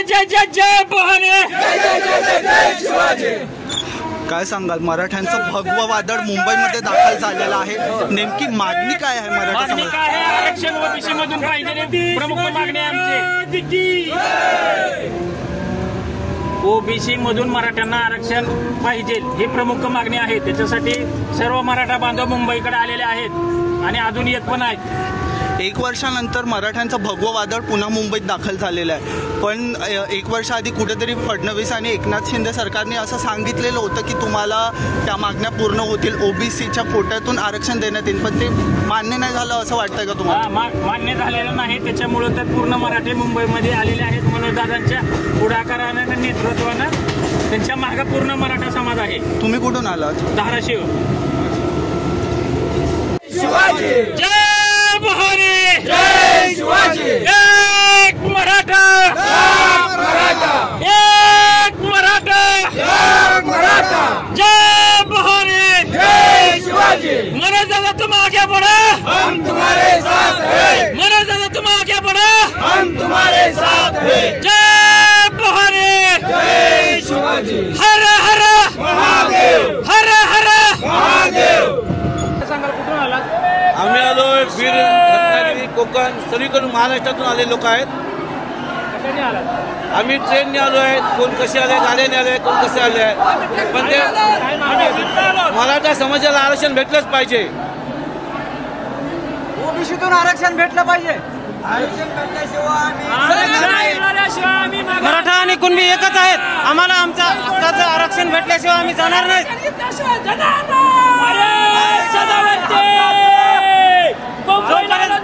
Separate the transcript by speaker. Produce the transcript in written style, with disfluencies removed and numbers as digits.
Speaker 1: जय जय जय भवानी,
Speaker 2: काय सांगाल? मराठ्यांचं भगवं वादळ मुंबईमध्ये दाखल झालेलं आहे, नेमकी मागणी काय आहे मराठा समाज?
Speaker 1: आरक्षण ओबीसी मधून पाहिजे, प्रमुख मागणी आमची ओबीसी मधून मराठ्यांना आरक्षण पाहिजे ही प्रमुख मागणी आहे। त्याच्यासाठी सर्व मराठा बांधव मुंबईकडे आलेले आहेत आणि अजून येत पण आहेत।
Speaker 2: 1 वर्षानंतर मराठ्यांचं भगवं वादळ पुन्हा मुंबईत दाखल झालेलं आहे, पण 1 वर्ष आधी कुठेतरी फडणवीस आणि एकनाथ शिंदे सरकारने असं सांगितलेलं होतं की तुम्हाला त्या मागण्या पूर्ण होतील, ओबीसीच्या कोट्यातून आरक्षण देण्यात येईल, पण ते मान्य नाही झालं असं वाटतंय का तुम्हाला?
Speaker 1: मान्य झालेलं नाही, त्याच्यामुळे तर पूर्ण मराठी मुंबईमध्ये आलेले आहेत। मनोजदादांच्या पुढाकाराने नेतृत्वानं त्यांच्या मागे पूर्ण मराठा समाज आहे।
Speaker 2: तुम्ही कुठून आलात?
Speaker 1: धाराशिव।
Speaker 3: शिवाजी
Speaker 1: जय भवानी,
Speaker 3: जय शिवाजी,
Speaker 1: एक मराठा, एक मराठा,
Speaker 3: एक मराठा,
Speaker 1: जय भवानी,
Speaker 3: जय शिवाजी।
Speaker 1: मनोजदादा तुम आगे बढ़ो,
Speaker 3: हम तुम्हारे साथ हैं,
Speaker 1: मनोजदादा तुम आगे बढ़ो,
Speaker 3: हम तुम्हारे साथ हैं।
Speaker 1: जय भवानी,
Speaker 3: जय शिवाजी,
Speaker 1: हर हर
Speaker 3: महादेव,
Speaker 1: हर हर
Speaker 3: महादेव।
Speaker 1: कुठून आला?
Speaker 4: आम्ही आलोय बीड, रत्नागिरी, कोकण, सगळीकडून महाराष्ट्रातून आले लोक आहेत।
Speaker 1: कशाने आला?
Speaker 4: आम्ही ट्रेनने आलो आहे, कोण कसे आले, गाड्याने आले, कोण कसे आले आहे, पण ते मराठा समाजाला आरक्षण भेटलंच पाहिजे।
Speaker 5: ओबीसीतून आरक्षण भेटलं पाहिजे।
Speaker 6: मराठा आणि कुणबी एकच आहेत, आम्हाला आमच्या हक्काचं आरक्षण भेटल्याशिवाय आम्ही जाणार नाही।
Speaker 1: जोपर्यंत